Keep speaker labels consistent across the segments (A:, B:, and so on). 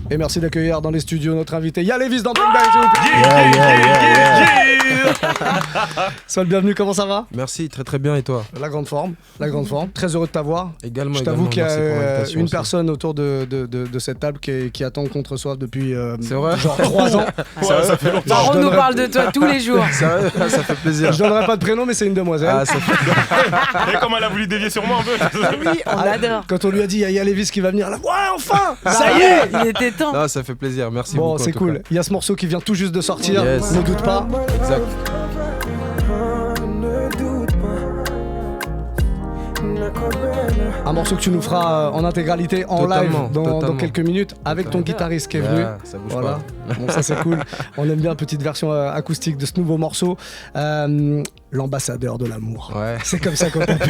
A: Et merci d'accueillir dans les studios notre invité Yalevis dans Bang Bang, s'il vous plaît. Sois le bienvenu, comment ça va?
B: Merci, très très bien, et toi?
A: La grande forme. Très heureux de t'avoir.
B: Également.
A: Je t'avoue qu'il y a une
B: aussi.
A: Personne autour de cette table qui attend qu'on te reçoive depuis genre 3 ans.
C: Ça fait longtemps.
D: On nous parle de toi tous les jours.
B: Sérieux, ça fait plaisir.
A: Je donnerai pas de prénom, mais c'est une demoiselle.
B: Ah, ça fait...
C: Et comme elle a voulu dévier sur moi un peu.
D: Oui, on adore.
A: Quand on lui a dit, il y a Yalevis qui va venir, là, ouais, enfin,
D: Bah
A: ça y
D: oui,
A: est.
D: il était temps.
B: Non, ça fait plaisir, merci
A: Bon,
B: beaucoup.
A: c'est cool. Il y a ce morceau qui vient tout juste de sortir,
B: Yes.
A: ne doute pas.
B: Exact.
A: Un morceau que tu nous feras en intégralité, en
B: Totalement,
A: live, dans
B: totalement.
A: quelques minutes, avec ton guitariste qui est venu.
B: Ah, ça bouge
A: Voilà.
B: pas.
A: Bon, ça c'est cool. On aime bien la petite version acoustique de ce nouveau morceau. L'ambassadeur de l'amour.
B: Ouais,
A: C'est comme ça qu'on t'appelle.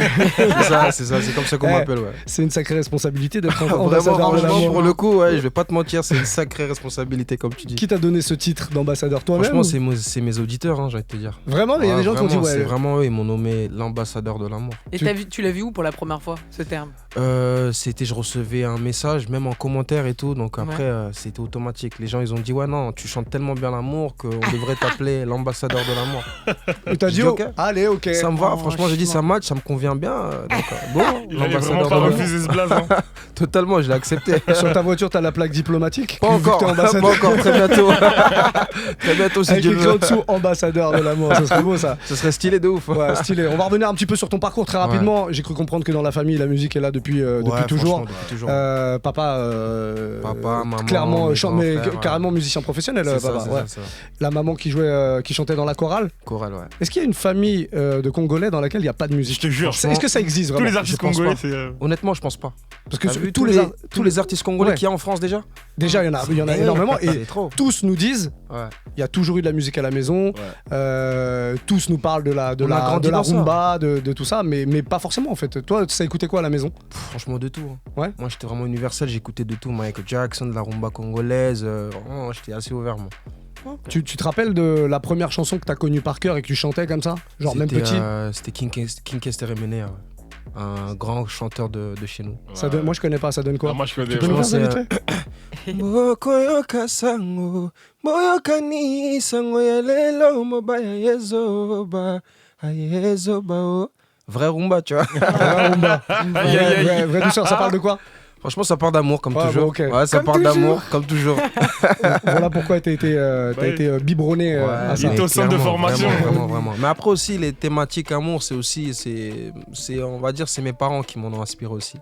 B: c'est comme ça qu'on m'appelle, ouais.
A: C'est une sacrée responsabilité d'être
B: Vraiment,
A: ambassadeur de
B: franchement,
A: l'amour.
B: pour le coup, ouais, je vais pas te mentir, c'est une sacrée responsabilité, comme tu dis.
A: Qui t'a donné ce titre d'ambassadeur, toi-même?
B: Franchement, c'est mes auditeurs, hein, j'ai envie de te dire.
A: Vraiment, il y a des gens qui ont dit
B: C'est
A: ouais.
B: vraiment eux, ils m'ont nommé l'ambassadeur de l'amour.
D: Et tu l'as vu où pour la première fois, ce terme?
B: C'était, je recevais un message, même en commentaire et tout, donc après, c'était automatique. Les gens, ils ont dit, ouais, non, tu chantes tellement bien l'amour qu'on devrait t'appeler l'ambassadeur de l'amour.
A: Et t'as
B: J'ai
A: dit,
B: dit, ok.
A: allez, ok.
B: Ça me va,
D: Oh,
B: franchement, j'ai dit, ça match, ça me convient bien. Donc, bon,
C: Il allait vraiment
B: l'ambassadeur
C: pas
B: de l'amour.
C: refuser ce blaze. Hein.
B: Totalement, je l'ai accepté.
A: Sur ta voiture, t'as la plaque diplomatique?
B: Pas
A: Vu que
B: encore,
A: t'es
B: pas
A: ambassadeur.
B: encore, très bientôt. Très bientôt, si
A: Avec
B: Dieu
A: écrit
B: le
A: en
B: veut.
A: dessous, ambassadeur de l'amour. Ça serait beau, ça.
B: Ce serait stylé de ouf.
A: Ouais, stylé. On va revenir un petit peu sur ton parcours très rapidement. J'ai cru comprendre que dans la famille, la musique est là depuis
B: Ouais,
A: toujours.
B: franchement, depuis toujours.
A: Papa,
B: Maman,
A: clairement,
B: mes
A: mais
B: grands frères,
A: carrément musicien professionnel.
B: C'est ça,
A: Papa,
B: c'est
A: ouais.
B: ça, c'est ça.
A: La maman qui jouait, qui chantait dans la chorale.
B: Chorale, ouais.
A: Est-ce qu'il y a une famille de Congolais dans laquelle il n'y a pas de musique?
C: Je te jure.
A: Est-ce que ça existe
C: Tous
A: vraiment?
C: les artistes
B: Je pense
C: congolais,
B: pas.
C: c'est.
B: Honnêtement, je pense pas.
A: Parce que
B: T'as vu
A: tous
B: tous les artistes congolais
A: Ouais.
B: qu'il y a en France déjà.
A: déjà, il y en a énormément. Et
B: C'est trop.
A: tous nous disent,
B: Ouais.
A: il y a toujours eu de la musique à la maison. Tous nous parlent de la
B: On a grandi dans ça.
A: rumba, de tout ça, mais pas forcément en fait. Toi, ça écoutait quoi à la maison?
B: Franchement, de tout. Hein.
A: Ouais.
B: Moi, j'étais vraiment universel. J'écoutais de tout. Michael Jackson, de la rumba congolaise. Vraiment, j'étais assez ouvert, moi.
A: Tu te rappelles de la première chanson que t'as connue par cœur et que tu chantais comme ça? Genre même
B: C'était,
A: petit?
B: C'était King Kesteremene, un grand chanteur de chez nous.
A: Ça donne, moi je connais pas, ça donne quoi?
C: Ah, moi je connais.
A: Tu peux nous faire ça vite fait?
B: Mokoyoka sango, moyokani sango ya lelo mobaya yezoba, ayezoba oh. Vrai rumba, tu vois.
A: Vrai rumba. Vrai douceur, ça parle de quoi?
B: Franchement, ça part d'amour comme
A: Ouais,
B: toujours.
A: bon, ok.
B: Ouais, ça
A: Comme
B: part
A: toujours.
B: d'amour comme toujours.
A: Voilà pourquoi t'as été biberonné à
C: il
A: ça.
C: était au centre de
B: clairement,
C: formation.
B: Vraiment. Mais après aussi, les thématiques amour, on va dire, c'est mes parents qui m'en ont inspiré aussi.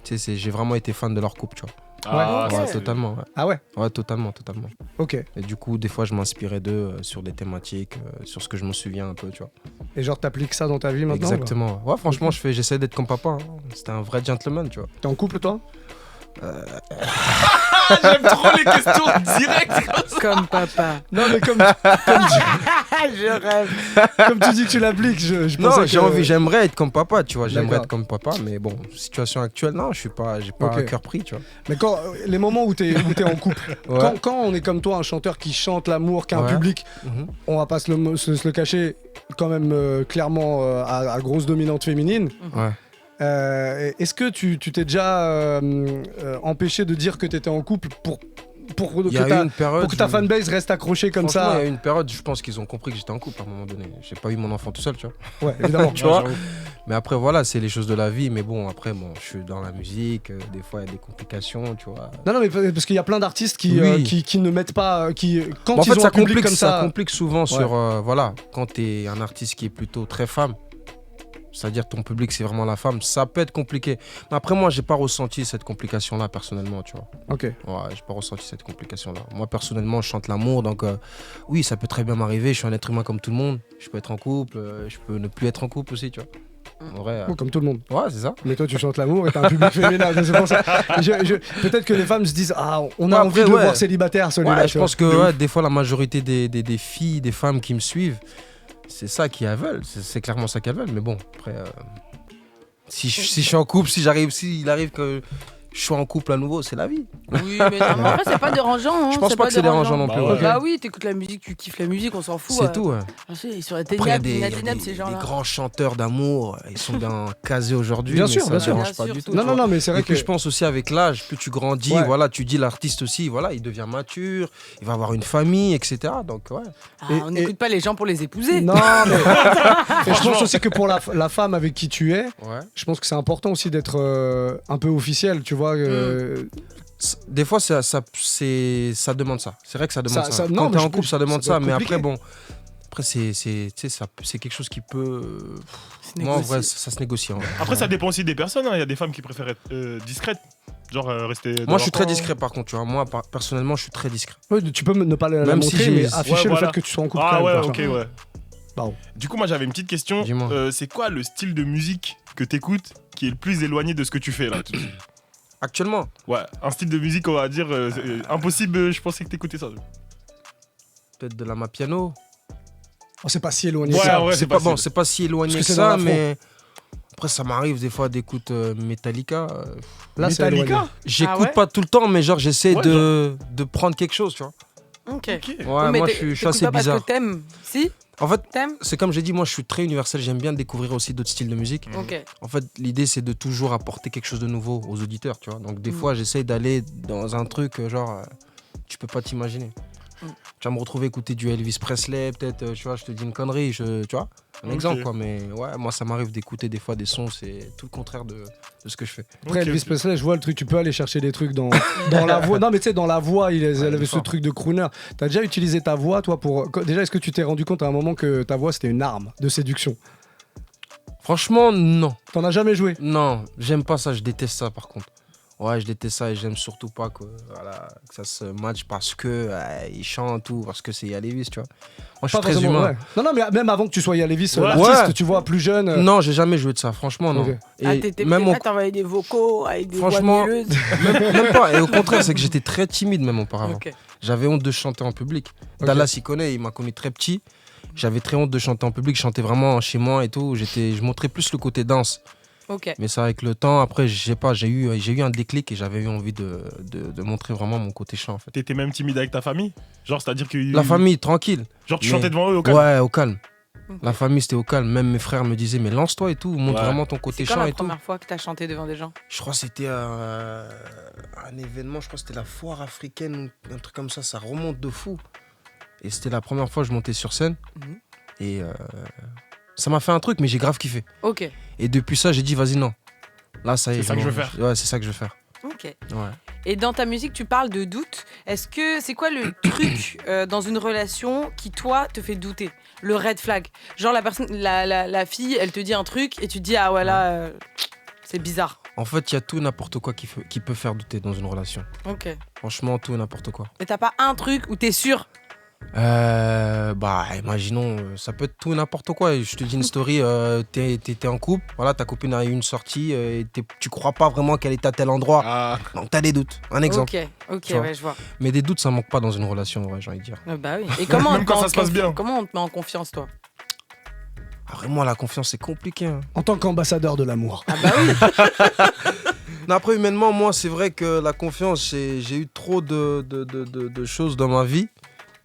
B: Tu sais, j'ai vraiment été fan de leur couple, tu vois.
C: Ah,
B: Ouais,
C: c'est-
B: totalement. Ouais.
A: Ah ouais?
B: Ouais, totalement.
A: Ok.
B: Et du coup, des fois, je m'inspirais d'eux sur des thématiques, sur ce que je me souviens un peu, tu vois.
A: Et genre t'appliques ça dans ta vie maintenant?
B: Exactement. Ouais, franchement, j'essaie d'être comme papa. Hein. C'était un vrai gentleman, tu vois.
A: T'es en couple toi?
C: J'aime trop les questions directes.
D: Comme papa.
A: Non mais comme
D: Je rêve.
A: comme tu dis que tu l'appliques, je
B: Non,
A: pensais
B: j'ai
A: que-
B: envie, j'aimerais être comme papa, tu vois. J'aimerais
A: D'accord.
B: être comme papa, mais bon, situation actuelle, non, j'ai pas
A: Ok.
B: un cœur pris, tu vois.
A: Mais quand les moments où t'es en couple,
B: Ouais.
A: quand on est comme toi, un chanteur qui chante l'amour, qui a un
B: Ouais.
A: public,
B: Mhm.
A: on va pas se le cacher, quand même clairement à grosse dominante féminine.
B: Ouais.
A: Est-ce que tu t'es déjà empêché de dire que t'étais en couple pour
B: Il y a eu une période.
A: pour que ta
B: où-
A: fanbase reste accrochée comme
B: Franchement,
A: ça?
B: il y a eu une période, je pense qu'ils ont compris que j'étais en couple à un moment donné. J'ai pas eu mon enfant tout seul, tu vois.
A: Ouais, évidemment.
B: Tu vois. Mais après, voilà, c'est les choses de la vie. Mais bon, après, je suis dans la musique. Des fois, il y a des complications, tu vois.
A: Non, mais parce qu'il y a plein d'artistes qui ne mettent pas, quand
B: En
A: ils
B: fait,
A: ont
B: ça
A: un public
B: complique,
A: comme
B: ça
A: ça.
B: complique souvent sur, voilà, quand t'es un artiste qui est plutôt très femme, c'est-à-dire ton public c'est vraiment la femme, ça peut être compliqué. Mais après moi, j'ai pas ressenti cette complication-là personnellement, tu vois.
A: Ok.
B: Ouais, j'ai pas ressenti cette complication-là. Moi personnellement, je chante l'amour, donc oui, ça peut très bien m'arriver. Je suis un être humain comme tout le monde. Je peux être en couple, je peux ne plus être en couple aussi, tu vois. En vrai,
A: Bon, comme tout le monde.
B: ouais, c'est ça.
A: Mais toi, tu chantes l'amour et t'as un public féminin. C'est pour ça. Peut-être que les femmes se disent, ah, on a
B: Ouais,
A: envie
B: après,
A: de le
B: ouais.
A: voir célibataire, celui-là.
B: Ouais,
A: tu
B: je
A: vois.
B: pense que des fois, la majorité des filles, des femmes qui me suivent, c'est ça qu'elles veulent. C'est clairement ça qu'elles veulent. Mais bon, après, si je suis en couple, s'il arrive que je suis en couple à nouveau, c'est la vie.
D: Oui, mais non, mais après, c'est pas dérangeant. Hein,
B: Je pense pas que c'est dérangeant non plus.
C: Bah
B: ouais.
C: ouais.
D: Bah oui, t'écoutes la musique, tu kiffes la musique, on s'en fout.
B: C'est tout, ouais.
D: Sur
B: Après, il y a des,
D: inatteignable, ces
B: des
D: gens-là.
B: grands chanteurs d'amour, ils sont bien casés aujourd'hui.
A: Bien
B: mais
A: sûr,
B: ça
A: bien
B: me
A: sûr.
B: dérange
D: Bien
B: pas
D: sûr,
B: du tout.
A: Non,
B: tu
A: non,
B: vois.
A: non, mais c'est vrai
B: Et puis
A: que.
B: je pense aussi avec l'âge, plus tu grandis,
A: Ouais.
B: voilà, tu dis l'artiste aussi, voilà, il devient mature, il va avoir une famille, etc. Donc ouais.
D: Ah,
A: Et-
D: on
A: et-
D: n'écoute pas les gens pour les épouser.
A: Non, mais. Et je pense aussi que pour la femme avec qui tu es,
B: Ouais.
A: je pense que c'est important aussi d'être un peu officiel, tu vois.
B: Des fois, ça demande ça. C'est vrai que ça demande
A: Ça-
B: ça.
A: ça- non,
B: Quand
A: mais
B: t'es en
A: je-
B: couple, ça demande
A: ça doit
B: ça.
A: être
B: Mais
A: compliqué.
B: après, bon. Après, c'est quelque chose qui peut.
D: C'est
B: Moi, en
D: négocié.
B: vrai, ça se négocie. En vrai.
C: Après, ça dépend aussi des personnes. Il y a des femmes qui préfèrent être discrètes. Genre rester. dans
B: Moi, je suis
C: leur
B: très
C: coin.
B: discret, par contre. Tu vois. Moi, personnellement, je suis très discret.
A: Ouais, tu peux ne pas la
B: Même si
A: montrer,
B: j'ai
A: mais
B: mes-
A: afficher
C: Ouais,
A: le
C: voilà.
A: fait que tu sois en couple
C: Ah
A: quand
C: ouais,
A: même.
C: ok,
A: quoi.
C: ouais.
A: Pardon.
C: Du coup, moi, j'avais une petite question.
B: Dis-moi.
C: C'est quoi le style de musique que t'écoutes qui est le plus éloigné de ce que tu fais là tout de suite?
B: Actuellement,
C: Ouais, un style de musique, on va dire, impossible, je pensais que t'écoutais ça.
B: peut-être de la mapiano.
A: Oh, c'est pas si éloigné
C: Ouais,
A: que ça.
C: ouais.
B: C'est pas bon, c'est pas si éloigné
A: Parce
B: que
A: que c'est dans
B: ça,
A: l'afro.
B: mais. Après, ça m'arrive des fois d'écouter Metallica.
A: Là, c'est
C: Metallica.
A: éloigné.
B: J'écoute
D: ouais
B: pas tout le temps, mais genre, j'essaie
C: Ouais,
B: de prendre quelque chose, tu vois.
D: Ok.
C: Ok.
B: Ouais,
D: Mais
B: moi,
D: t'es-
B: je suis
D: t'écoutes
B: assez
D: pas parce
B: bizarre.
D: que t'aimes. Si,
B: En fait,
D: t'aimes.
B: c'est comme j'ai dit, moi, je suis très universel. J'aime bien découvrir aussi d'autres styles de musique.
D: Ok.
B: En fait, l'idée, c'est de toujours apporter quelque chose de nouveau aux auditeurs, tu vois. Donc, des
D: Mm.
B: fois, j'essaye d'aller dans un truc, genre, tu peux pas t'imaginer.
D: Mm.
B: Tu vas me retrouver écouter du Elvis Presley, peut-être, tu vois, je te dis une connerie, tu vois. Un
C: Ok.
B: exemple, quoi. Mais ouais, moi, ça m'arrive d'écouter des fois des sons, c'est tout le contraire de ce que je fais.
A: Après,
C: Ok,
A: Elvis
C: ok.
A: Presley, je vois le truc, tu peux aller chercher des trucs dans la voix. Non, mais tu sais, dans la voix, elle
B: il
A: avait
B: est
A: ce
B: fort.
A: truc de crooner. T'as déjà utilisé ta voix, toi, pour. Déjà, est-ce que tu t'es rendu compte à un moment que ta voix, c'était une arme de séduction?
B: Franchement, non.
A: T'en as jamais joué?
B: Non, j'aime pas ça, je déteste ça par contre. Ouais, je déteste ça et j'aime surtout pas que, voilà, que ça se match parce que il chante ou parce que c'est Yalevis, tu vois. Moi, je suis
A: Pas
B: très
A: forcément,
B: humain.
A: ouais. Non, non, mais même avant que tu sois Yalevis,
C: Ouais.
A: l'artiste,
B: Ouais.
A: tu vois, plus jeune.
B: Non, j'ai jamais joué de ça, franchement, non.
A: Ok.
B: Et
D: Ah, t'étais
B: même,
D: prêt à t'envoyer des vocaux avec des
B: Franchement,
D: voix mieleuses.
B: même pas. Et au contraire, c'est que j'étais très timide même auparavant.
D: Ok.
B: J'avais honte de chanter en public.
A: Ok.
B: Dallas, il connaît, il m'a connu très petit. J'avais très honte de chanter en public, je chantais vraiment chez moi et tout. Je montrais plus le côté danse.
D: Ok.
B: Mais ça, avec le temps, après, je sais pas, j'ai eu un déclic et j'avais eu envie de montrer vraiment mon côté chant en fait.
C: T'étais même timide avec ta famille? Genre, c'est-à-dire que.
B: La famille, tranquille.
C: Genre, tu
B: Mais-
C: chantais devant eux au calme?
B: Ouais, au calme.
D: Ok.
B: La famille, c'était au calme. Même mes frères me disaient, mais lance-toi et tout, montre
C: Ouais.
B: vraiment ton côté
D: C'est quand
B: chant
D: la
B: et tout.
D: première fois que t'as chanté devant des gens?
B: Je crois que c'était un événement, je crois que c'était la foire africaine, un truc comme ça remonte de fou. Et c'était la première fois que je montais sur scène.
D: Mhm.
B: Et ça m'a fait un truc, mais j'ai grave kiffé.
D: Ok.
B: Et depuis ça, j'ai dit, vas-y, non. Là, ça y est.
C: C'est ça que je veux faire.
B: Ouais, c'est ça que je veux faire.
D: Ok.
B: Ouais.
D: Et dans ta musique, tu parles de doute. Est-ce que c'est quoi le truc dans une relation qui toi te fait douter? Le red flag. Genre la personne, la fille, elle te dit un truc et tu te dis ah ouais là, c'est bizarre.
B: En fait, il y a tout et n'importe quoi qui peut faire douter dans une relation.
D: Ok.
B: Franchement, tout et n'importe quoi.
D: Et t'as pas un truc où t'es sûr?
B: Bah, imaginons, ça peut être tout et n'importe quoi. Je te dis une story, t'es en couple, voilà, ta copine a eu une sortie, et tu crois pas vraiment qu'elle est à tel endroit.
C: Ah,
B: Donc t'as des doutes, un exemple.
D: Ok,
B: Tu vois.
D: ouais, je vois.
B: Mais des doutes, ça manque pas dans une relation, ouais, j'ai envie de dire.
D: Bah oui. Et comment
C: Même
D: on te
C: quand
D: met
C: ça
D: en
C: se passe bien.
D: Comment on te met en confiance, toi?
B: Après, moi, la confiance, c'est compliqué. Hein.
A: En tant qu'ambassadeur de l'amour.
D: Ah bah oui.
B: Non, après, humainement, moi, c'est vrai que la confiance, j'ai eu trop de choses dans ma vie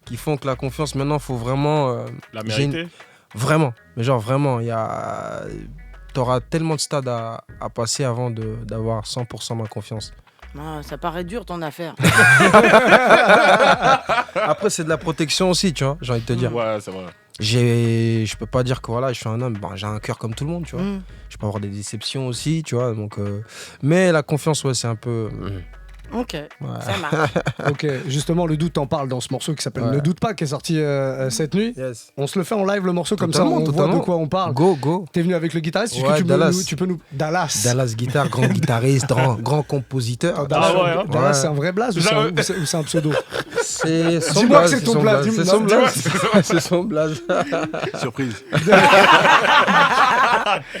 B: qui font que la confiance, maintenant, faut vraiment.
C: la
B: J'ai
C: mérité.
B: Vraiment, mais genre vraiment, t'auras tellement de stades à passer avant d'avoir 100% ma confiance.
D: Ah, ça paraît dur ton affaire.
B: Après, c'est de la protection aussi, tu vois, j'ai envie de te dire.
C: Ouais, c'est vrai.
B: Je peux pas dire que voilà, je suis un homme, ben, j'ai un cœur comme tout le monde, tu vois.
D: Mm.
B: Je peux avoir des déceptions aussi, tu vois, donc... Mais la confiance, ouais, c'est un peu...
D: Ok,
B: Ouais.
D: ça marche.
A: Ok, justement, le doute t'en parle dans ce morceau qui s'appelle
B: Ouais.
A: Ne doute pas, qui est sorti cette nuit.
B: Yes.
A: On se le fait en live le morceau comme ça,
B: Totalement,
A: on voit
B: totalement.
A: de quoi on parle.
B: Go.
A: T'es venu avec le guitariste, est-ce
B: Ouais,
A: que
B: Dallas.
A: tu peux nous. Dallas.
B: Dallas Guitar, grand guitariste, grand compositeur.
A: Ah, Dallas,
C: Ah ouais, hein.
A: Dallas,
B: Ouais.
A: c'est un vrai blaze ou c'est un, ou c'est un pseudo?
B: C'est son
A: Dis-moi que
B: blaze,
A: c'est ton
B: son
A: blaze,
B: blaze,
A: dis-moi.
B: c'est son
A: Dis-moi
B: blaze. C'est son blaze.
C: Surprise.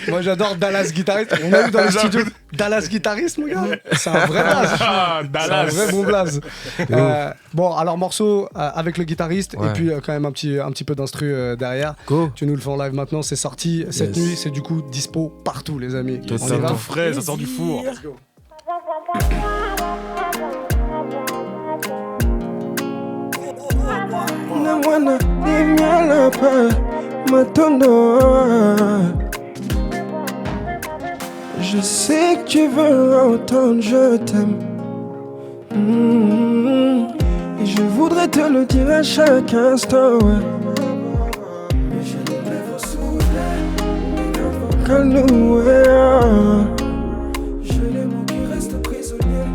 A: Moi j'adore Dallas guitariste. On a eu dans le studio Dallas guitariste, mon gars. C'est un vrai blaze.
C: Ah,
A: C'est un
C: Dallas.
A: vrai bon blaze. Bon, alors morceau avec le guitariste et
B: Ouais.
A: puis quand même un petit peu d'instru derrière.
B: Go.
A: Tu nous le fais en live maintenant, c'est sorti cette
B: Yes.
A: nuit, c'est du coup dispo partout les ames.
C: Ça
A: On y
C: sort
A: va
C: tout frais, ça sort du four.
A: Let's go.
E: Namwana nimialapa matondo. Je sais que tu veux entendre je t'aime. Et je voudrais te le dire à chaque instant, ouais. Mais je n'ai plus vos souffles. Calme-nous, ouais. Je les mots qui restent prisonniers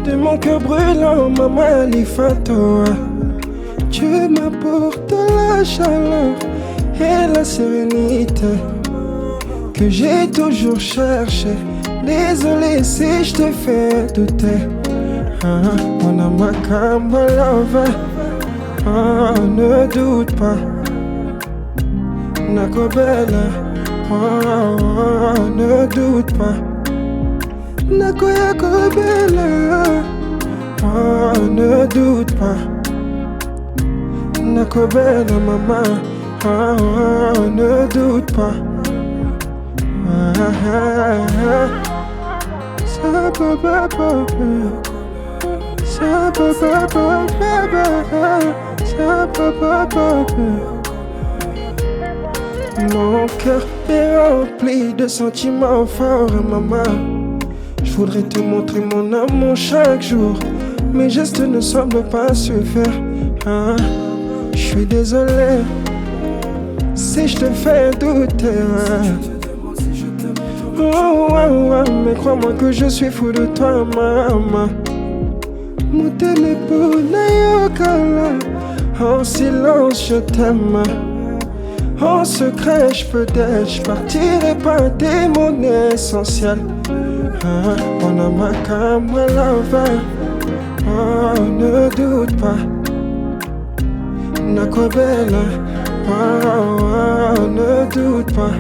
E: de mon cœur brûlant, maman Alifato. Tu m'apportes la chaleur et la sérénité que j'ai toujours cherché. Désolé si je te fais douter. On a ma love. Ne doute pas. Nakobela. Ne doute pas. Nakoya Kobela. Ne doute pas. Nakobela maman. Ne doute pas. Mon cœur est rempli de sentiments forts, maman. Je voudrais te montrer mon amour chaque jour. Mes gestes ne semblent pas suffire. Je suis désolé si je te fais douter. Mais crois-moi que je suis fou de toi, maman. Mon téléphone est au câlin. En silence, je t'aime. En secret, peut-être je partirai pas t'es mon essentiel. On a ma love. Ne doute pas. Nakobela. Ne doute pas.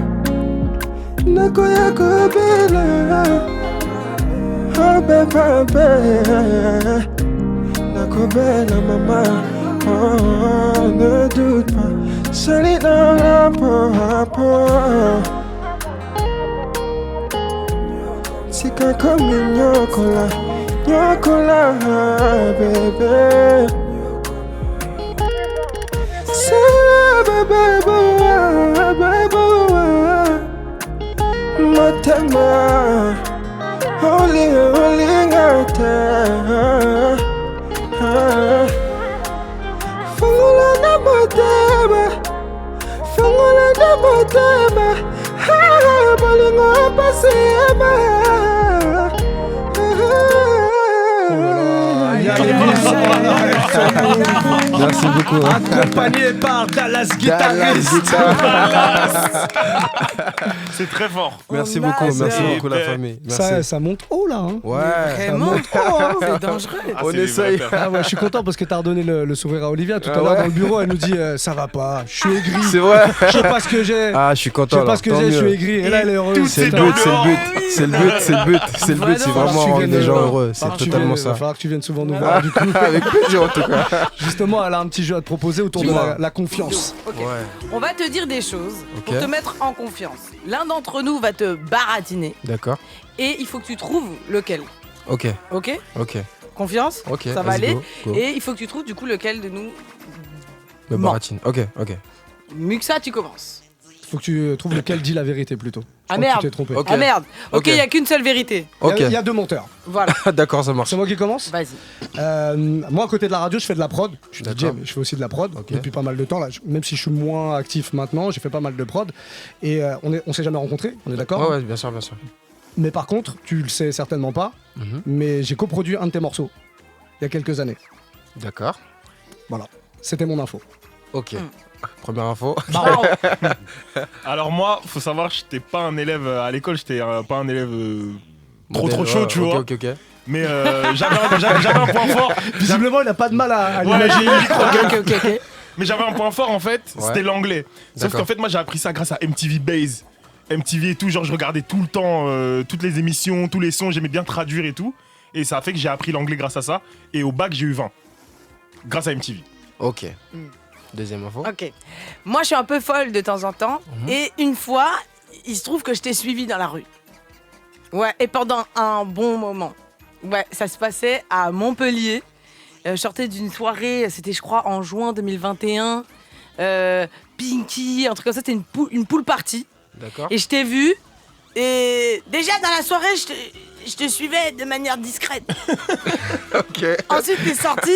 E: Nakoya Kobela. Oh bébé. Nakobela maman. Ne doute pas. Solide dans la peau. C'est comme une nyokola. Nyokola bébé. C'est bébé. Matema, holy ngata. Fungula na motema, bolingo pasema.
B: Merci beaucoup.
A: Accompagné par Dallas Guitariste.
C: C'est très fort.
B: Merci
D: Oh,
B: beaucoup,
D: nice.
B: merci beaucoup la famille. Merci.
A: Ça monte haut là. Hein.
B: Ouais.
D: Vraiment, c'est dangereux.
C: Ah,
B: On
C: c'est des
B: essaye.
C: vrais pères.
A: Ah ouais, je suis content parce que t'as redonné le sourire à Olivia. Tout à
B: Ah
A: l'heure
B: ouais.
A: dans le bureau, elle nous dit ça va pas, je suis aigri.
B: C'est vrai.
A: Je sais pas ce que j'ai.
B: Ah, je suis
A: Je
B: content.
A: sais pas
B: alors,
A: ce que
B: tant
A: j'ai, je
B: mieux.
A: suis aigri. Et là, elle est heureuse.
B: C'est le
C: Tout est
B: but, c'est le
C: dehors.
B: but. C'est le but, c'est le but. C'est le but, c'est
D: Vraiment.
B: vraiment rendre les gens heureux. C'est totalement
A: Il va
B: ça.
A: falloir que tu viennes souvent nous voir. Du coup,
B: Avec plaisir en tout cas.
A: justement, elle a un petit jeu à te proposer autour de
B: Dis-moi.
A: la confiance.
D: Ok.
B: Ouais.
D: On va te dire des choses pour
B: Ok.
D: te mettre en confiance. L'un d'entre nous va te baratiner
B: D'accord.
D: et il faut que tu trouves lequel.
B: Ok.
D: Ok?
B: Ok.
D: Confiance?
B: Ok.
D: Ça va
B: vas-y,
D: aller.
B: go, go.
D: Et il faut que tu trouves du coup lequel de nous.
B: Le
D: Ment.
B: baratine. Ok. Ok.
D: Muxa, tu commences.
A: Faut que tu trouves lequel dit la vérité plutôt.
D: Ah,
A: Je crois que
D: merde.
A: Tu t'es trompé.
B: Ok.
D: Ah merde. Ok,
B: Ok.
D: il y a qu'une seule vérité.
B: Ok.
A: Il y a deux monteurs.
D: Voilà.
B: D'accord, ça marche.
A: C'est moi qui commence.
D: Vas-y.
A: Moi, à côté de la radio, je fais de la prod. Je suis DJ,
B: D'accord.
A: mais je fais aussi de la prod
B: Ok.
A: depuis pas mal de temps. Là. Même si je suis moins actif maintenant, j'ai fait pas mal de prod. Et on s'est jamais rencontrés, on est d'accord?
B: Ouais, ouais, bien sûr, bien sûr.
A: Mais par contre, tu le sais certainement pas,
B: Mhm.
A: mais j'ai coproduit un de tes morceaux il y a quelques années.
B: D'accord.
A: Voilà, c'était mon info.
B: Ok.
D: Mm.
B: Première info.
D: Bravo.
C: Alors moi, faut savoir, j'étais pas un élève à l'école, j'étais pas un élève trop
B: Modèle,
C: chaud,
B: ouais,
C: tu
B: ok,
C: vois.
B: Ok, ok.
C: Mais j'avais un point fort.
A: Visiblement, il a pas de mal à
C: Ouais,
A: l'imaginer.
C: j'ai eu le micro.
D: ok.
C: Mais j'avais un point fort en fait,
B: Ouais.
C: c'était l'anglais. Sauf
B: D'accord.
C: qu'en fait, moi j'ai appris ça grâce à MTV Base. MTV et tout, genre je regardais tout le temps, toutes les émissions, tous les sons, j'aimais bien traduire et tout. Et ça a fait que j'ai appris l'anglais grâce à ça. Et au bac, j'ai eu 20. Grâce à MTV.
B: Ok.
D: Mm.
B: Deuxième info.
D: Ok. Moi, je suis un peu folle de temps en temps. Et une fois, il se trouve que je t'ai suivi dans la rue. Ouais, et pendant un bon moment. Ouais, ça se passait à Montpellier. Je sortais d'une soirée, c'était je crois en juin 2021. Pinky, un truc comme ça, c'était une pool party.
B: D'accord.
D: Et je t'ai vu. Et déjà dans la soirée, je te suivais de manière discrète.
B: Ok.
D: Ensuite, t'es sorti.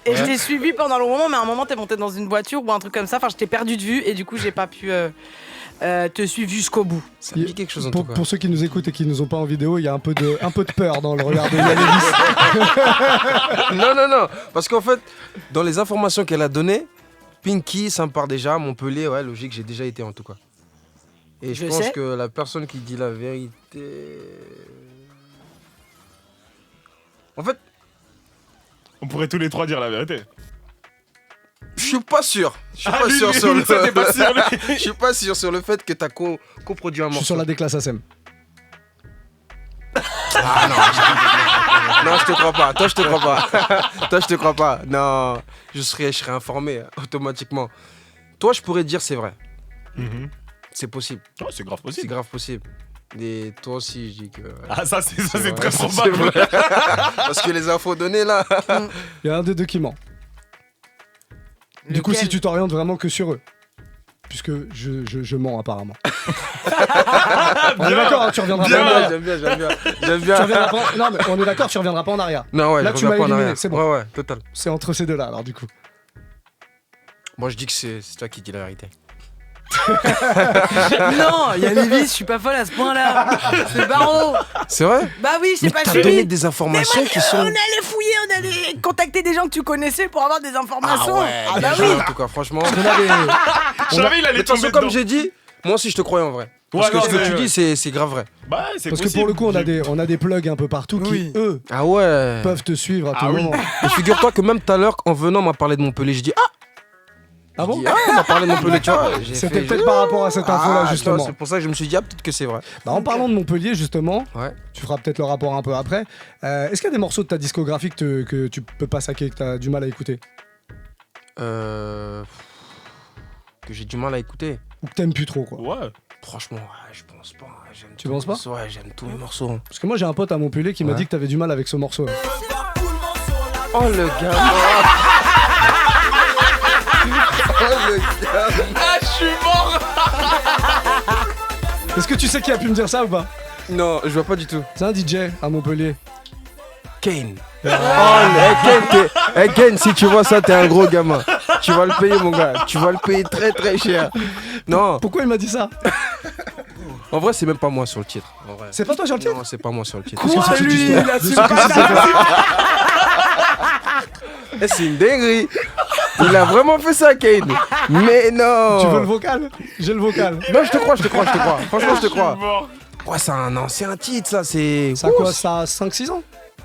D: Et je t'ai suivi pendant le moment, mais à un moment, t'es monté dans une voiture ou un truc comme ça. Enfin, je t'ai perdu de vue et du coup, j'ai pas pu te suivre jusqu'au bout.
B: Ça me dit quelque chose en tout cas.
A: Pour ceux qui nous écoutent et qui nous ont pas en vidéo, il y a un peu de peur dans le regard de Yalévis.
B: Non. Parce qu'en fait, dans les informations qu'elle a données, Pinky, ça me part déjà. Montpellier, ouais, logique, j'ai déjà été en tout cas. Et je pense
D: sais.
B: que la personne qui dit la vérité. En fait,
C: On pourrait tous les trois dire la vérité.
B: je suis pas sûr. Je suis
C: Ah,
B: pas
C: lui,
B: sûr
C: lui,
B: sur le.
C: ça, t'es pas sûr, lui.
B: Je suis pas sûr sur le fait que t'as coproduit un
A: Je suis
B: morceau.
A: sur la déclasse ASM.
B: Ah non, je te crois pas. Toi, je te crois pas. Toi, je te crois pas. Non, je serais informé automatiquement. Toi, je pourrais dire c'est vrai. C'est possible.
C: Oh, c'est grave
B: C'est
C: possible.
B: grave possible. Et toi aussi, je dis que.
C: Ah, ça, c'est
B: vrai,
C: très
B: c'est
C: probable.
B: vrai. Parce que les infos données là.
A: Il y a un des deux qui ment. Du coup, si tu t'orientes vraiment que sur eux. Puisque je mens apparemment. On est d'accord, hein, tu reviendras pas en arrière.
B: J'aime bien.
A: Tu reviendras pas non, mais on est d'accord, tu reviendras pas en arrière.
B: Non, ouais,
A: Là,
B: je
A: tu
B: reviens
A: m'as
B: pas en
A: éliminé,
B: arrière.
A: c'est bon.
B: Ouais, total.
A: C'est entre ces deux-là, alors du coup.
B: Moi, je dis que c'est toi qui dis la vérité.
D: Non, Yalévis, je suis pas folle à ce point-là. C'est Barreau.
B: C'est vrai?
D: Bah oui, je sais
B: Mais
D: pas
B: t'as
D: suivi.
B: donné des informations qui
D: On
B: sont.
D: allait fouiller, on allait contacter des gens que tu connaissais pour avoir des informations. Ah bah
B: bien
D: oui.
B: joué, en tout cas, franchement.
A: On a des-
C: Je savais, il
B: Mais
C: allait
B: de toute façon,
C: tomber
B: comme
C: dedans.
B: j'ai dit, moi aussi je te croyais en vrai. Parce
C: Ouais,
B: que
C: non,
B: ce que
C: mais-
B: tu dis, c'est grave vrai.
C: Bah, c'est
A: Parce
C: possible.
A: que pour le coup, on a des plugs un peu partout
D: Oui.
A: qui, eux,
B: Ah ouais.
A: peuvent te suivre à tout
C: Ah oui.
A: moment.
B: Et figure-toi que même tout à l'heure, en venant, on m'a parlé de Montpellier. J'ai dit, ah,
A: Ah bon
B: on m'a parlé de Montpellier, tu vois. J'ai
A: C'était
B: fait-
A: peut-être par rapport à cette info-là,
B: Ah, tu vois,
A: justement.
B: c'est pour ça que je me suis dit, ah, peut-être que c'est vrai.
A: Bah, en parlant de Montpellier, justement,
B: Ouais.
A: tu feras peut-être le rapport un peu après. Est-ce qu'il y a des morceaux de ta discographie que tu peux pas saquer, que tu as du mal à écouter?
B: Que j'ai du mal à écouter.
A: Ou que t'aimes plus trop, quoi?
C: Ouais.
B: Franchement, ouais, je pense pas. J'aime
A: Tu
B: tous
A: penses
B: les
A: pas
B: morceaux, ouais, j'aime tous les morceaux.
A: Parce que moi, j'ai un pote à Montpellier qui m'a
B: Ouais.
A: dit que t'avais du mal avec ce morceau.
B: Oh le gars. Oh le gars.
C: Ah, je suis mort.
A: Est-ce que tu sais qui a pu me dire ça ou pas?
B: Non, je vois pas du tout.
A: C'est un DJ à Montpellier.
B: Kane. Oh, le Kane, si tu vois ça, t'es un gros gamin. Tu vas le payer, mon gars. Tu vas le payer très très cher. Non,
A: Pourquoi il m'a dit ça?
B: en vrai, c'est même pas moi sur le titre. En vrai.
A: C'est pas toi sur le titre?
B: Non, c'est pas moi sur le titre.
A: Quoi,
B: Parce que
A: lui,
B: tu-
A: il assume
B: Parce
A: pas
B: que
A: ça.
B: Eh, c'est une dinguerie. Il a vraiment fait ça, Kane. Mais non.
A: Tu veux le vocal? J'ai le vocal.
B: Non, je te crois. Franchement, je te crois.
C: Je suis mort.
B: Ouais, c'est un ancien titre, ça. C'est.
A: Ça a quoi? Ça a 5-6 ans?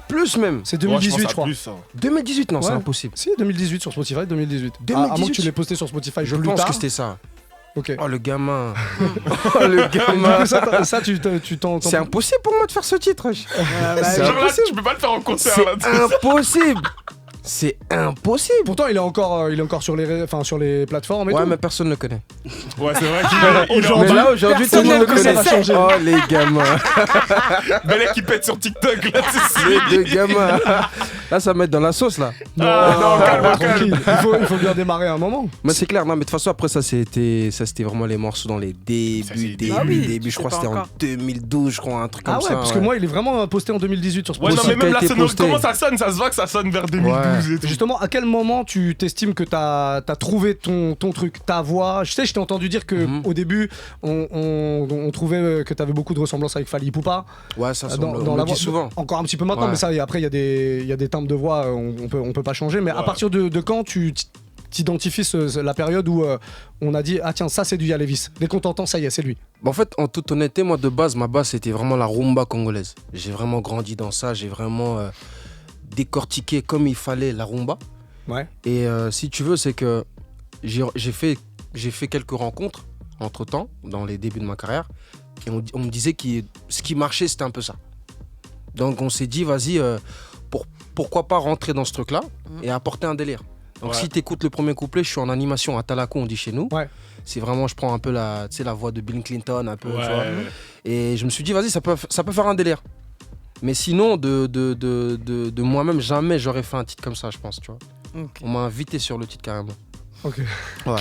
B: Plus même.
A: C'est
C: Ouais,
A: 2018,
C: pense
A: je crois.
C: à plus, hein.
B: 2018, non, c'est
A: Ouais.
B: impossible.
A: Si, 2018 sur Spotify, 2018. À moins que
B: 2018.
A: tu l'aies posté sur Spotify
B: Je
A: plus
B: pense
A: tard.
B: que c'était ça.
A: Ok.
B: Oh, le gamin. Oh, le
A: Du
B: gamin.
A: coup, ça, tu t'en...
B: C'est impossible pour moi de faire ce titre. wesh. C'est
C: Genre là,
B: impossible.
C: tu peux pas le faire en concert
B: C'est
C: là.
B: impossible. C'est impossible.
A: Pourtant, il est encore sur les plateformes et
B: Ouais,
A: tout.
B: mais personne ne le connaît.
C: Ouais, c'est vrai qu'il est
A: Aujourd'hui,
B: Mais là, aujourd'hui, tout le
A: personne
B: monde le
A: ne connaît,
B: connaît.
A: ça va changer.
B: Oh, les gamins.
C: Belek qui pète sur TikTok là, c'est
B: Les deux gamins. Là, ça va mettre dans la sauce, là.
C: non, calme,
A: tranquille. Il faut bien démarrer un moment.
B: Mais c'est clair, non, mais de toute façon, après, ça, c'était vraiment les morceaux dans les
C: Ça, c'est
B: débuts.
C: début.
D: Ah oui,
B: Début. Je crois que
D: c'est
B: c'était
D: pas
B: en
D: encore.
B: 2012, je crois, un truc comme
A: Ah ouais,
B: ça.
A: parce que moi, il est vraiment posté en 2018 sur
C: Ouais,
A: Spotify.
C: non, mais même
B: qui a
C: la
B: été
C: sonnerie,
B: posté.
C: comment ça sonne? Ça se voit que ça sonne vers 2012 et tout.
A: Justement, à quel moment tu t'estimes que t'as trouvé ton truc, ta voix? Je sais, je t'ai entendu dire que au début, on trouvait que t'avais beaucoup de ressemblances avec Fally Ipupa.
B: Ouais, ça,
A: Dans
B: on
A: la
B: le dit
A: voix.
B: souvent.
A: Encore un petit peu maintenant,
B: Ouais.
A: mais ça, et après, il y a des timbres de voix, on peut pas changer. Mais à
C: Ouais.
A: partir de quand tu t'identifies la période où on a dit, ah tiens, ça c'est du Yalévis. Dès qu'on t'entend, ça y est, c'est lui.
B: En fait, en toute honnêteté, moi, de base, ma base, c'était vraiment la rumba congolaise. J'ai vraiment grandi dans ça. J'ai vraiment décortiqué comme il fallait la rumba.
A: Ouais.
B: Et si tu veux, c'est que j'ai fait quelques rencontres entre-temps, dans les débuts de ma carrière. Et on me disait que ce qui marchait, c'était un peu ça. Donc on s'est dit, vas-y, pourquoi pas rentrer dans ce truc-là et apporter un délire. Donc
C: Ouais.
B: si tu écoutes le premier couplet, je suis en animation à Talaco, on dit chez nous.
A: Ouais.
B: C'est vraiment, je prends un peu la voix de Bill Clinton, un peu, tu vois.
C: Ouais.
B: Et je me suis dit, vas-y, ça peut faire un délire. Mais sinon, de moi-même, jamais j'aurais fait un titre comme ça, je pense, tu vois.
D: Ok.
B: On m'a invité sur le titre carrément.
A: Ok.
B: Ouais.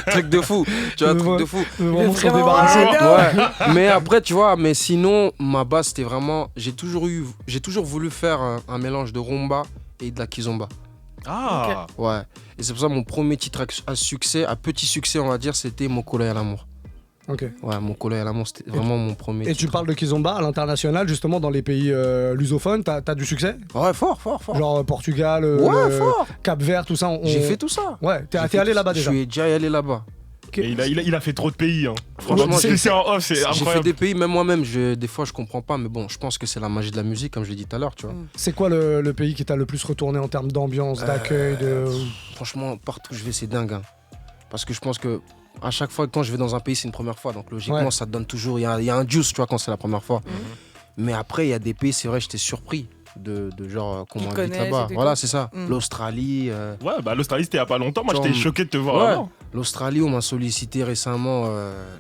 B: Truc de fou. Tu vois,
A: Je
B: truc
A: vois.
B: de fou.
A: Vraiment se
D: Vraiment,
A: débarrasser.
B: Ouais. Mais après, tu vois, mais sinon, ma base, c'était vraiment. J'ai toujours voulu faire un mélange de rumba et de la kizomba.
C: Ah.
B: Ouais. Et c'est pour ça mon premier titre à succès, à petit succès, on va dire, c'était Mon Collet à l'amour.
A: Ok.
B: Ouais, Mon Collet à l'amour, c'était vraiment mon premier
A: Et
B: titre.
A: tu parles de kizomba à l'international, justement, dans les pays lusophones, t'as du succès?
B: Ouais, fort.
A: Genre Portugal,
B: Ouais, fort.
A: Cap-Vert, tout ça.
B: J'ai fait tout ça.
A: Ouais,
B: J'ai
A: t'es
B: fait
A: allé
B: tout
A: là-bas
B: ça.
A: déjà.
B: Je suis déjà allé là-bas.
A: Ok.
C: Et il a fait trop de pays. Hein.
B: Franchement,
C: Franchement, c'est en off, c'est
B: J'ai fait
C: incroyable.
B: des pays, même moi-même, des fois je comprends pas, mais bon, je pense que c'est la magie de la musique, comme je l'ai dit tout à l'heure, tu vois.
A: C'est quoi le pays qui t'a le plus retourné en termes d'ambiance, d'accueil, de...
B: Franchement, partout où je vais, c'est dingue. Hein. Parce que je pense que à chaque fois, quand je vais dans un pays, c'est une première fois. Donc logiquement,
A: Ouais.
B: ça te donne toujours. Il y a un juice, tu vois, quand c'est la première fois. Mais après, il y a des pays, c'est vrai, j'étais surpris de genre qu'on
D: Qu'ils
B: m'invite
D: connaissent
B: là-bas.
D: et tout.
B: Voilà, c'est ça.
D: Mm.
B: L'Australie.
C: Ouais, bah l'Australie, c'était il y a pas longtemps. Moi,
B: Genre,
C: j'étais choqué de te voir
B: ouais.
C: là-bas.
B: L'Australie, on m'a sollicité récemment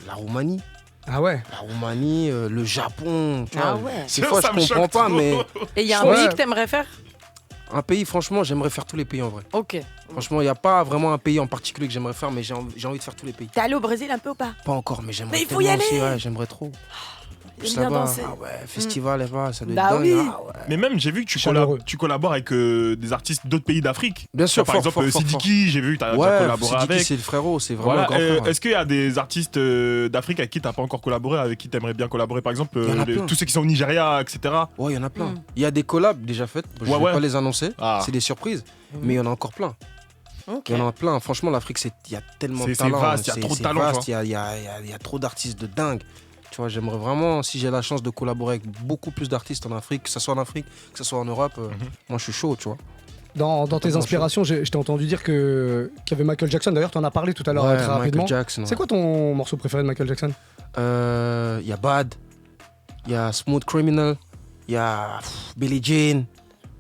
B: la Roumanie.
A: Ah ouais.
B: La Roumanie, le Japon. Tu
D: Ah
B: vois.
D: ouais.
B: Des fois,
C: Ça
B: je
C: me
B: comprends
C: choque
B: pas,
C: trop.
B: mais
D: Et il y a un
A: Ouais.
D: pays que t'aimerais faire?
B: un pays, franchement, j'aimerais faire tous les pays en vrai.
D: Ok.
B: Franchement, il n'y a pas vraiment un pays en particulier que j'aimerais faire, mais j'ai envie de faire tous les pays.
D: T'es allé au Brésil un peu ou pas?
B: Pas encore, mais j'aimerais
D: Mais il faut
B: tellement
D: y
B: aussi,
D: aller.
B: ouais, j'aimerais trop. Plus
D: bien
B: là-bas.
D: danser.
B: Ah ouais, festival là-bas, ça doit
D: Bah
B: être dingue.
D: oui.
B: Ah ouais.
C: Mais même, j'ai vu que
A: Chaleureux.
C: tu collabores avec des artistes d'autres pays d'Afrique.
B: Bien sûr,
C: Par
B: fort,
C: exemple,
B: fort, fort,
C: Sidiki, j'ai vu que tu as
B: Ouais,
C: collaboré
B: Sidiki,
C: avec.
B: c'est le frérot, c'est vraiment
C: Voilà.
B: un grand frère.
C: Est-ce qu'il y a des artistes d'Afrique avec qui tu n'as pas encore collaboré, avec qui tu aimerais bien collaborer? Par exemple,
B: Il y en a plein.
C: tous ceux qui sont au Nigeria, etc.
B: Ouais, il y en a plein.
D: Mm.
B: Il y a des collabs déjà faites, je
C: Ouais,
B: vais
C: ouais.
B: pas les annoncer,
C: Ah.
B: c'est des surprises, mais il y en a encore plein.
D: Ok.
B: Il y en a plein. Franchement, l'Afrique, il y a tellement de
C: C'est
B: talent.
C: vaste, il y a
B: c'est-
C: trop de
B: c'est
C: talent,
B: vaste,
C: tu
B: Il y a trop d'artistes de dingue. Tu vois, j'aimerais vraiment, si j'ai la chance de collaborer avec beaucoup plus d'artistes en Afrique, que ce soit en Afrique, que ce soit en Europe, moi je suis chaud, tu vois.
A: Dans tes
B: Totalement
A: inspirations, je t'ai entendu dire qu'il y avait Michael Jackson. D'ailleurs, t'en as parlé tout à l'heure
B: Ouais,
A: très
B: Michael
A: rapidement.
B: Jackson.
A: C'est quoi ton morceau préféré de Michael Jackson?
B: Il y a Bad, il y a Smooth Criminal, il y a Billie Jean.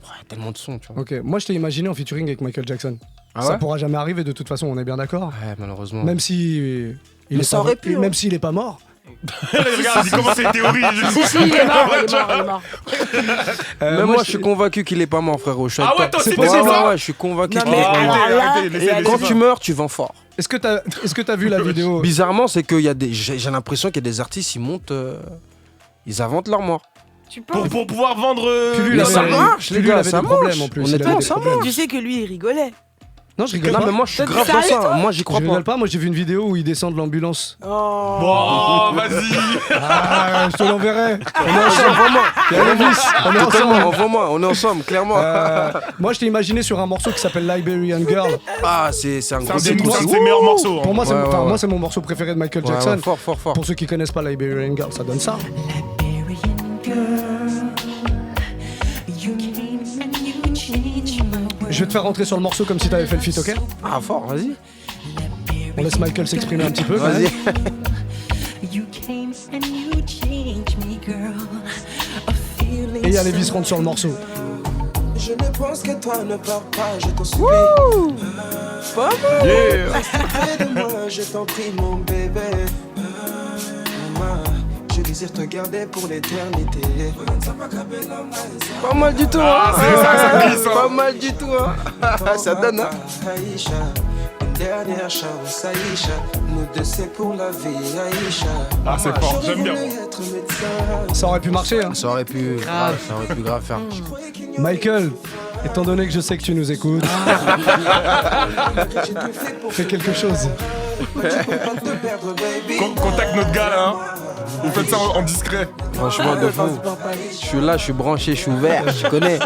B: Ouais, tellement de sons, tu vois.
A: Ok, moi je t'ai imaginé en featuring avec Michael Jackson.
B: Ah
A: Ça
B: ouais
A: pourra jamais arriver de toute façon, on est bien d'accord.
B: Ouais, malheureusement.
A: Même si il
B: Mais
A: est
B: ça
A: pas-
B: aurait pu,
A: même
B: hein.
A: s'il est pas mort.
C: Regarde, il commence les théories.
D: Si, si, il est mort, il est mort, il est mort.
B: Même moi, je suis convaincu qu'il est pas mort, frérot. Je suis
C: Ah
B: avec
C: ouais,
B: toi.
C: toi aussi,
A: C'est
C: t'es
A: pour
C: ça
A: ça.
B: Ouais, je suis convaincu
D: Non,
B: qu'il
D: mais
B: est pas mort.
D: alors là,
C: Arrêtez, laissez,
D: et
C: laissez
B: Quand
C: ça.
B: tu meurs, tu vends fort.
A: Est-ce que t'as vu la vidéo?
B: Bizarrement, c'est que j'ai l'impression qu'il y a des artistes, ils montent, ils inventent leur mort.
D: Tu penses?
C: Pour pouvoir vendre.
A: Puis lui,
B: Mais
A: il
B: ça
A: avait-
B: marche,
A: puis
B: les
A: lui,
B: gars,
A: il avait
B: ça
A: des problèmes
B: marche.
A: en plus.
B: Honnêtement,
A: il avait des
B: ça
A: problèmes.
D: Tu sais que lui, il rigolait.
A: Non, je rigole
B: Non,
A: pas.
B: mais moi, je suis
D: Toi,
B: grave
D: t'es
B: dans
D: sérieux,
B: ça.
D: toi
B: Moi, j'y
A: Je
B: crois pas.
A: rigole pas, moi j'ai vu une vidéo où il descend de l'ambulance.
D: Oh.
C: Bon, vas-y.
A: Ah, je te l'enverrai. On est
B: Vas-y,
A: ensemble.
B: envoie-moi.
A: Il y a Elvis, on est
B: Totalement,
A: ensemble.
B: envoie-moi. On est ensemble, clairement.
A: Moi je t'ai imaginé sur un morceau qui s'appelle Liberian Girl.
B: Ah, c'est un
C: C'est
B: gros
C: un
B: titre
C: de
B: aussi.
C: ses meilleurs morceaux. hein.
A: Pour moi,
B: Ouais, ouais.
A: moi c'est mon morceau préféré de Michael
B: Ouais,
A: Jackson.
B: ouais, fort, fort, fort.
A: Pour ceux qui connaissent pas Liberian Girl, ça donne ça. Je vais te faire rentrer sur le morceau comme si t'avais fait le feat, ok?
B: Ah, fort, vas-y.
A: On laisse Michael s'exprimer un petit peu. quand
B: Vas-y.
A: même. Et il y a Elvis rentre sur le morceau.
E: Je ne pense que toi, ne pars pas, je t'en supplie.
C: Yeah.
E: Près de moi, je t'en prie, mon bébé. Maman, je désire te garder pour l'éternité.
B: Pas mal du tout, hein.
C: Ah, c'est ça, ça glisse, hein.
B: Pas mal du tout, hein. Ça donne, hein.
E: Aïcha, une dernière chance, Aïcha. Nous deux, c'est pour la vie, Aïcha.
C: Ah, c'est fort,
E: J'aurais
C: j'aime bien.
E: voulu être médecin.
A: Ça aurait pu marcher, hein.
B: Ça aurait pu grave faire.
A: Michael, étant donné que je sais que tu nous écoutes,
E: J'ai tout fait pour
A: fais quelque chose.
E: pas te perdre, baby.
C: Contacte notre gars là. Hein. Vous faites ça en discret.
B: Franchement, de fou. Je suis là, je suis branché, je suis ouvert, je connais.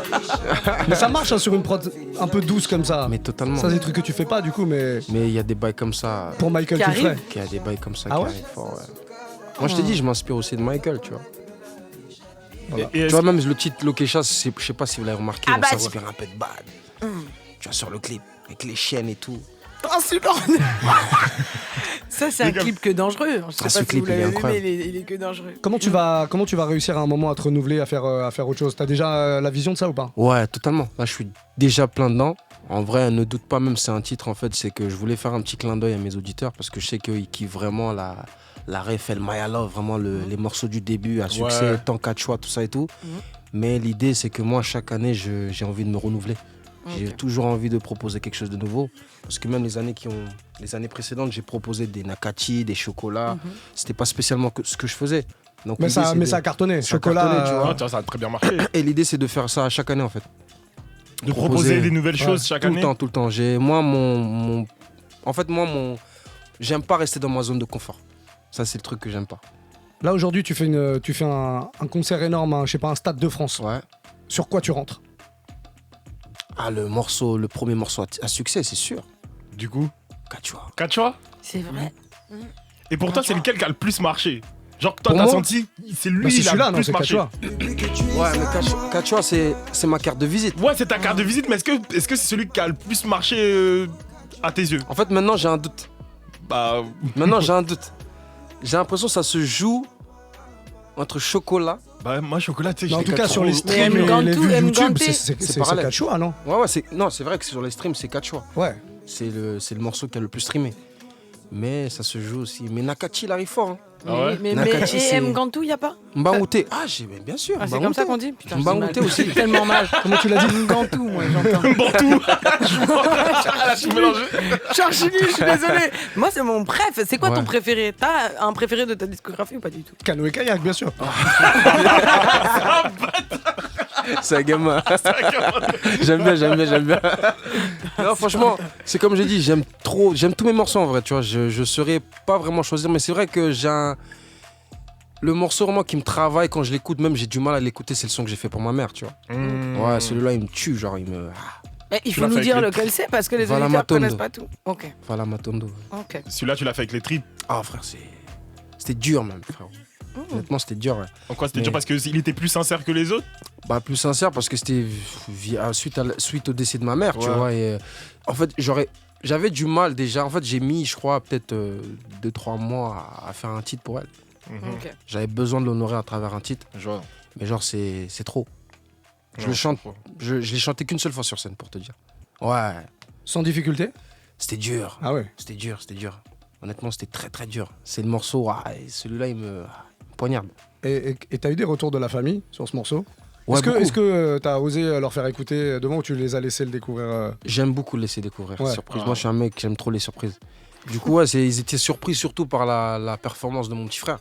A: Mais ça marche hein, sur une prod un peu douce comme ça.
B: Mais totalement.
A: Ça, c'est des trucs que tu fais pas du coup, mais
B: Mais il y a des bails comme ça.
A: pour Michael,
D: Qui
A: tu le ferais.
D: arrive.
B: Il y a des bails comme ça
A: Ah
B: qui
A: ouais
B: arrivent fort, ouais. Moi, je t'ai dit, je m'inspire aussi de Michael, tu vois.
C: Et
B: Tu vois, même le titre Lokesha, je sais pas si vous l'avez remarqué,
D: Ah
B: on
D: bah,
B: s'inspire un peu de Bad. Tu vois, sur le clip, avec les chiennes et tout.
D: Ça, c'est un
C: Les gars.
D: clip que dangereux. Je sais
B: Ah,
D: pas
B: ce
D: si
B: clip,
D: vous
B: il est
D: l'avez vu, mais
B: incroyable.
D: il est que dangereux.
A: Comment tu vas réussir à un moment à te renouveler, à faire autre chose? T'as déjà la vision de ça ou pas?
B: Ouais, totalement. Là, je suis déjà plein dedans. En vrai, ne doute pas, même c'est un titre, en fait, c'est que je voulais faire un petit clin d'œil à mes auditeurs parce que je sais qu'ils kiffent vraiment la ref, El Maya Love, vraiment les morceaux du début à succès,
C: Ouais.
B: tant qu'à choix, tout ça et tout. Mais l'idée, c'est que moi, chaque année, j'ai envie de me renouveler. J'ai toujours envie de proposer quelque chose de nouveau. Parce que même les années précédentes, j'ai proposé des Nakati, des chocolats. C'était pas spécialement ce que je faisais. Donc,
A: Mais
B: l'idée,
A: ça,
B: c'est
A: mais
B: de-
A: ça a cartonné.
B: ça a
A: Chocolat.
B: cartonné, tu vois.
C: Ah, tiens, ça a très bien marché.
B: Et l'idée, c'est de faire ça chaque année, en fait.
C: De proposer des nouvelles choses chaque
B: tout
C: année.
B: le temps, tout le temps. En fait, j'aime pas rester dans ma zone de confort. Ça, c'est le truc que j'aime pas.
A: Là, aujourd'hui, tu fais un concert énorme, je sais pas, un stade de France.
B: Ouais.
A: Sur quoi tu rentres?
B: Ah, le premier morceau à succès, c'est sûr.
C: Du coup,
B: Quechua.
C: Quechua.
D: C'est vrai.
C: Et pour toi, c'est lequel qui a le plus marché? Genre, toi,
B: Pour
C: t'as
B: moi,
C: senti, c'est lui
A: Bah, c'est
C: qui a
A: celui-là,
C: le
A: non,
C: plus
A: c'est
C: marché.
A: Quechua.
B: Ouais, mais Quechua, c'est ma carte de visite.
C: Ouais, c'est ta carte de visite, mais est-ce que c'est celui qui a le plus marché à tes yeux?
B: En fait, maintenant, j'ai un doute.
C: Bah,
B: Maintenant, j'ai un doute. J'ai l'impression que ça se joue entre Chocolat.
C: moi, chocolat, tu sais,
A: Mais en
C: j'étais
A: tout cas,
C: trop-
A: sur les streams
D: Mais
A: et les
D: Mgantou,
A: vues YouTube,
D: Mganté.
A: c'est
B: parallèle.
A: Quechua, non?
B: Ouais, c'est vrai que sur les streams, c'est Quechua.
A: Ouais.
B: C'est le morceau qui a le plus streamé. Mais ça se joue aussi. Mais Nakati, il arrive fort. Hein.
C: Ah ouais?
D: Mais
B: Nakati, c'est-
D: Mgantou, y a pas?
B: Mbangouté. Ah, bien sûr.
D: Ah, c'est comme ça qu'on dit? Putain, j'ai
B: Mbangouté
D: mal.
B: aussi.
D: J'ai tellement mal.
A: Comment tu l'as dit?
D: Mgantou, moi, j'entends.
C: Bantou. Ah, là, tu mélanges.
D: Charchini, je suis désolée. Moi, c'est mon préf. C'est quoi
B: Ouais.
D: ton préféré? T'as un préféré de ta discographie ou pas du tout?
A: Canoë kayak, bien sûr.
B: C'est un gamin. J'aime bien. Non, franchement, c'est comme j'ai dit, j'aime tous mes morceaux en vrai, tu vois. Je saurais pas vraiment choisir, mais c'est vrai que le morceau vraiment qui me travaille quand je l'écoute, même j'ai du mal à l'écouter, c'est le son que j'ai fait pour ma mère, tu vois. Ouais, celui-là, il me tue, genre, il me.
D: Eh, il
C: Tu
D: faut
C: l'as
D: nous
C: fait
D: dire
C: avec
D: lequel c'est parce que les
B: Voilà
D: auditeurs
B: Matondo.
D: connaissent pas tout. Ok.
B: Voilà, Matondo.
D: Ok.
C: Celui-là, tu l'as fait avec les tripes.
B: Ah, frère, c'était dur même, frère. Honnêtement, c'était dur, ouais.
C: En quoi c'était
B: Mais-
C: dur? Parce qu'il était plus sincère que les autres?
B: Bah, plus sincère parce que c'était suite au décès de ma mère, tu
C: Ouais.
B: vois. Et, en fait, j'avais du mal déjà. En fait, j'ai mis, je crois, peut-être 2-3 mois à faire un titre pour elle.
D: Ok.
B: J'avais besoin de l'honorer à travers un titre.
C: Je vois.
B: Mais genre, c'est trop. Je
C: Ouais,
B: le chante.
C: comprends.
B: Je l'ai chanté qu'une seule fois sur scène, pour te dire. Ouais,
A: Sans difficulté?
B: c'était dur.
A: Ah ouais.
B: C'était dur. Honnêtement, c'était très très dur. C'est le morceau, et celui-là, il me poignarde.
A: Et t'as eu des retours de la famille sur ce morceau?
B: Ouais, beaucoup.
A: Est-ce que t'as osé leur faire écouter devant ou tu les as laissés le découvrir
B: J'aime beaucoup laisser découvrir.
A: Ouais.
B: Surprise.
C: Ah.
B: Moi, je suis un mec, j'aime trop les surprises. Du coup, ouais, ils étaient surpris surtout par la performance de mon petit frère,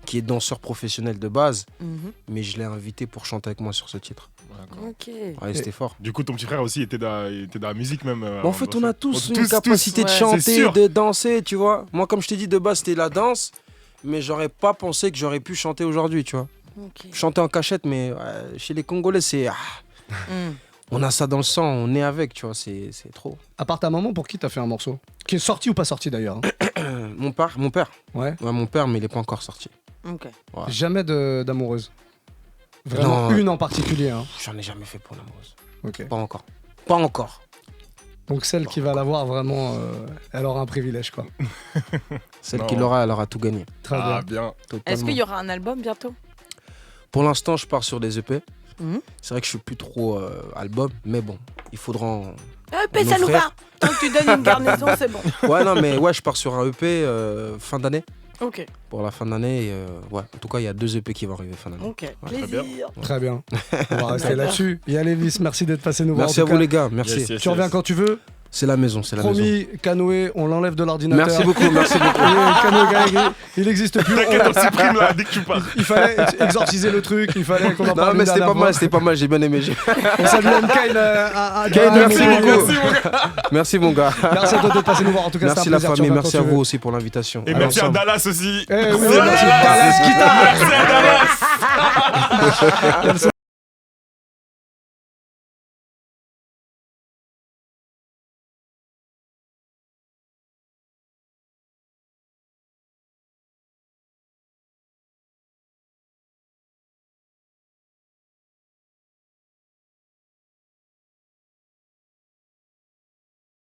B: qui est danseur professionnel de base,
D: Mhm.
B: mais je l'ai invité pour chanter avec moi sur ce titre.
D: Ok.
B: Ouais, c'était fort.
C: Du coup, ton petit frère aussi était dans la musique même.
B: Mais en fait, on a tous une
C: tous,
B: capacité de
D: ouais.
C: C'est
B: chanter,
C: sûr.
B: de danser, tu vois. Moi, comme je t'ai dit, de base, c'était la danse, mais j'aurais pas pensé que j'aurais pu chanter aujourd'hui, tu vois.
D: Ok.
B: Chanter en cachette, mais chez les Congolais, c'est...
D: Mm.
B: on a ça dans le sang, on est avec, tu vois, c'est trop.
A: À part ta maman, pour qui t'as fait un morceau? Qui est sorti ou pas sorti d'ailleurs, hein?
B: Mon père.
A: Ouais.
B: Ouais, mon père, mais il est pas encore sorti.
D: Ok.
B: Ouais.
A: Jamais d'amoureuse. Vraiment
B: Non.
A: une en particulier, hein.
B: J'en ai jamais fait pour l'amoureuse.
A: Ok.
B: Pas encore. Pas encore.
A: Donc celle qui va l'avoir vraiment, elle aura un privilège quoi.
B: Celle
C: Non.
B: qui l'aura, elle aura tout gagné.
A: Très
C: Ah,
A: bien.
C: bien.
B: Totalement.
D: Est-ce qu'il y aura un album bientôt?
B: Pour l'instant, je pars sur des EP.
D: Mhm.
B: C'est vrai que je suis plus trop album, mais bon, il faudra en...
D: Ça nous va. Tant que tu donnes une garnison, c'est bon.
B: Ouais, non, mais ouais, je pars sur un EP fin d'année.
D: Ok.
B: Pour la fin d'année, ouais. En tout cas, il y a 2 EP qui vont arriver fin d'année.
D: Ok.
C: très bien.
D: Plaisir.
A: Très bien. On va rester là-dessus. Yann Lévis, merci d'être passé nous voir.
B: Merci
A: en
B: à
A: tout
B: vous,
A: cas.
B: les gars. Merci.
C: Yes, yes,
A: Tu reviens
C: yes.
A: quand tu veux.
B: C'est la maison, c'est la maison.
A: Promis, Canoë, on l'enlève de l'ordinateur.
B: Merci beaucoup, merci beaucoup.
A: Canoë Gaël, il n'existe plus.
C: T'inquiète, on supprime là dès que tu pars.
A: Il fallait exorciser le truc, il fallait qu'on en
B: Non,
A: parle.
B: mais
A: une
B: c'était
A: dernière
B: pas mal,
A: fois.
B: c'était pas mal, j'ai bien aimé.
A: On salue Kyle à
B: Kyle, merci beaucoup.
C: Merci, mon gars.
B: Merci, mon gars.
A: Merci à toi d'être passé nous voir. En tout cas,
B: Merci
A: c'était un
B: la
A: plaisir. Tu
B: famille,
A: reviens
B: merci
A: quand
B: à
A: tu
B: vous
A: veux.
B: aussi pour l'invitation.
C: Et
B: Alors,
C: merci à
B: ensemble.
C: Dallas aussi.
A: Eh oui,
C: Ouais,
A: merci.
C: Dallas.
A: Dallas Guitare.
C: Merci à Dallas.
A: Quel son